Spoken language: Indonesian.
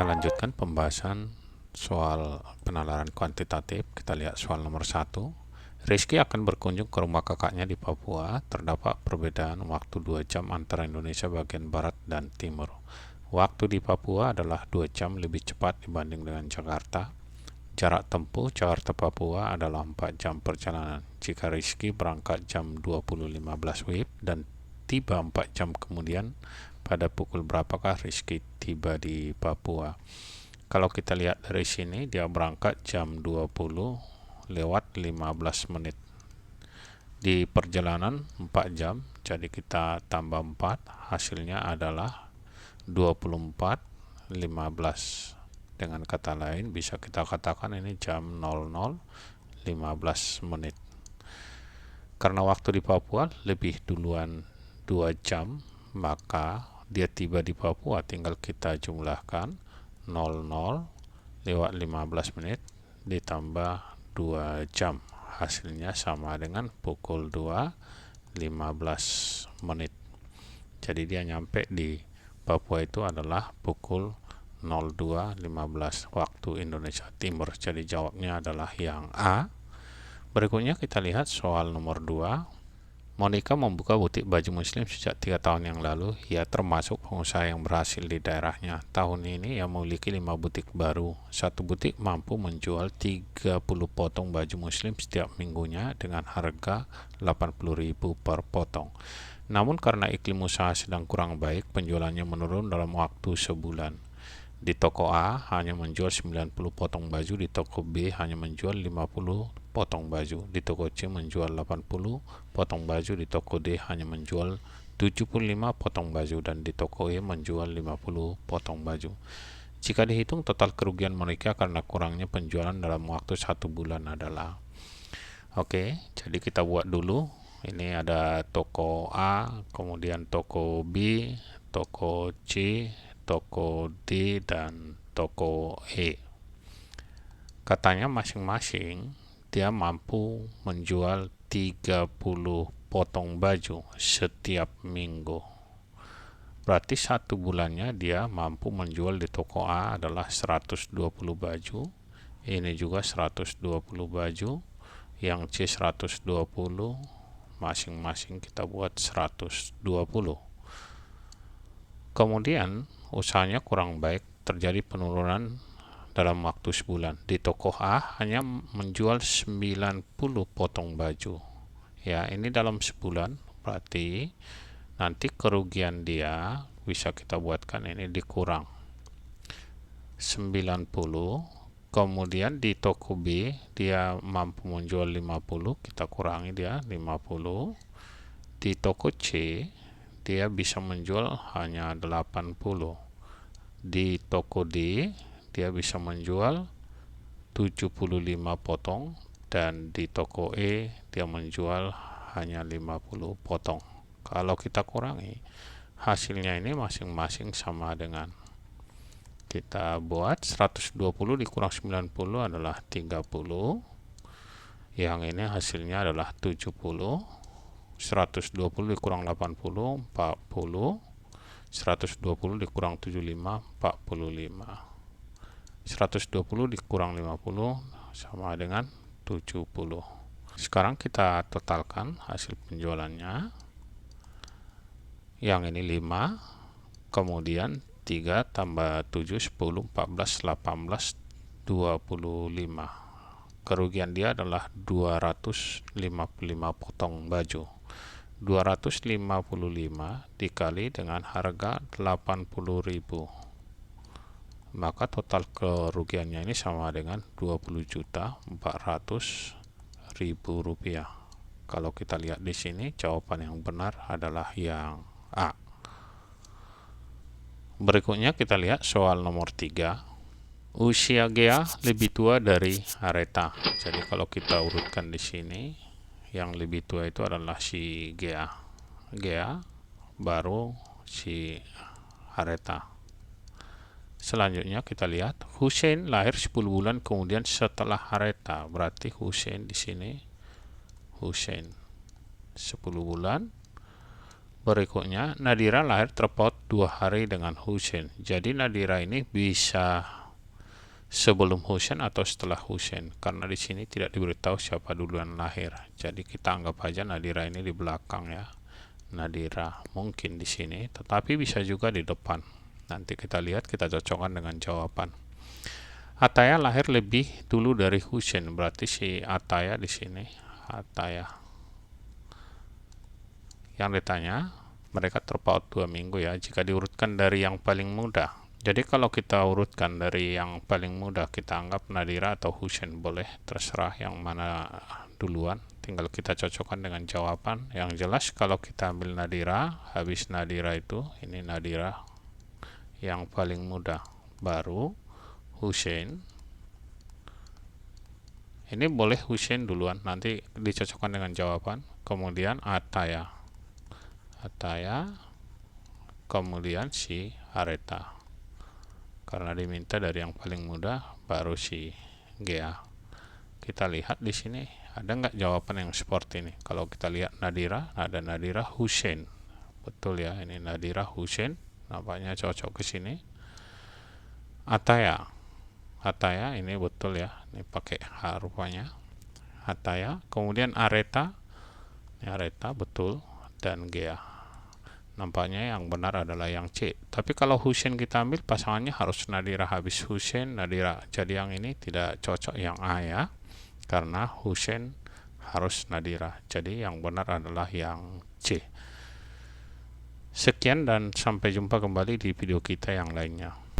Kita lanjutkan pembahasan soal penalaran kuantitatif. Kita lihat soal nomor 1. Rizky akan berkunjung ke rumah kakaknya di Papua. Terdapat perbedaan waktu 2 jam antara Indonesia bagian barat dan timur. Waktu di Papua adalah 2 jam lebih cepat dibanding dengan Jakarta. Jarak tempuh Jakarta-Papua adalah 4 jam perjalanan. Jika Rizky berangkat jam 20.15 WIB dan tiba 4 jam kemudian, pada pukul berapakah Rizky tiba di Papua? Kalau kita lihat dari sini, dia berangkat jam 20:15 menit. Di perjalanan 4 jam, jadi kita tambah 4, hasilnya adalah 24:15. Dengan kata lain, bisa kita katakan ini jam 00:15 menit. Karena waktu di Papua lebih duluan 2 jam, maka dia tiba di Papua tinggal kita jumlahkan 00:15 menit ditambah 2 jam. Hasilnya sama dengan pukul 2:15 menit. Jadi dia nyampe di Papua itu adalah pukul 02:15 waktu Indonesia Timur. Jadi jawabnya adalah yang A. Berikutnya kita lihat soal nomor 2. Monica membuka butik baju muslim sejak 3 tahun yang lalu. Ia termasuk pengusaha yang berhasil di daerahnya. Tahun ini ia memiliki 5 butik baru. Satu butik mampu menjual 30 potong baju muslim setiap minggunya dengan harga 80.000 per potong. Namun karena iklim usaha sedang kurang baik, penjualannya menurun dalam waktu sebulan. Di toko A hanya menjual 90 potong baju, di toko B hanya menjual 50 potong baju, di toko C menjual 80 potong baju, di toko D hanya menjual 75 potong baju, dan di toko E menjual 50 potong baju. Jika dihitung total kerugian Monica karena kurangnya penjualan dalam waktu 1 bulan adalah. Oke, jadi kita buat dulu. Ini ada toko A, kemudian toko B, toko C, toko D, dan toko E. Katanya masing-masing dia mampu menjual 30 potong baju setiap minggu. Berarti 1 bulannya dia mampu menjual di toko A adalah 120 baju. Ini juga 120 baju. Yang C 120. Masing-masing kita buat 120. Kemudian usahanya kurang baik, terjadi penurunan dalam waktu sebulan. Di toko A hanya menjual 90 potong baju. Ya, ini dalam sebulan, berarti nanti kerugian dia bisa kita buatkan ini dikurang 90. Kemudian di toko B dia mampu menjual 50, kita kurangi dia 50. Di toko C dia bisa menjual hanya 80. Di toko D dia bisa menjual 75 potong, dan di toko E dia menjual hanya 50 potong. Kalau kita kurangi, hasilnya ini masing-masing sama dengan, kita buat 120 dikurang 90 adalah 30. Yang ini hasilnya adalah 70. 120 dikurang 80, 40. 120 dikurang 75, 45. 120 dikurang 50 sama dengan 70. Sekarang kita totalkan hasil penjualannya. Yang ini 5, kemudian 3 tambah 7, 10, 14, 18, 25. Kerugian dia adalah 255 potong baju. 255 dikali dengan harga 80.000. Maka total kerugiannya ini sama dengan 20.400.000 rupiah. Kalau kita lihat di sini, jawaban yang benar adalah yang A. Berikutnya kita lihat soal nomor 3. Usia Gea lebih tua dari Areta. Jadi kalau kita urutkan di sini, yang lebih tua itu adalah si Gea. Gea baru si Areta. Selanjutnya kita lihat Hussein lahir 10 bulan kemudian setelah Areta. Berarti Hussein di sini, Hussein 10 bulan Berikutnya, Nadira lahir terpaut 2 hari dengan Husain. Jadi Nadira ini bisa sebelum Husain atau setelah Husain, karena di sini tidak diberitahu siapa duluan lahir. Jadi kita anggap aja Nadira ini di belakang ya. Nadira mungkin di sini, tetapi bisa juga di depan. Nanti kita lihat, kita cocokkan dengan jawaban. Ataya lahir lebih dulu dari Husain, berarti si Ataya di sini. Ataya. Yang ditanya, mereka terpaut 2 minggu ya, jika diurutkan dari yang paling muda. Jadi kalau kita urutkan dari yang paling mudah, kita anggap Nadira atau Husain, boleh terserah yang mana duluan, tinggal kita cocokkan dengan jawaban. Yang jelas kalau kita ambil Nadira, habis Nadira itu, ini Nadira yang paling mudah, baru Husain. Ini boleh Husain duluan, nanti dicocokkan dengan jawaban. Kemudian Ataya, kemudian si Areta, karena diminta dari yang paling muda, baru si Gea. Kita lihat di sini ada nggak jawaban yang seperti ini. Kalau kita lihat Nadira, ada Nadira Husain, betul ya, ini Nadira Husain, nampaknya cocok ke sini. Ataya ini betul ya, ini pakai H rupanya. Ataya, kemudian Areta, ini Areta betul, dan Gea. Nampaknya yang benar adalah yang C. Tapi kalau Husain kita ambil, pasangannya harus Nadira habis Husain, Nadira. Jadi yang ini tidak cocok, yang A ya, karena Husain harus Nadira. Jadi yang benar adalah yang C. Sekian dan sampai jumpa kembali di video kita yang lainnya.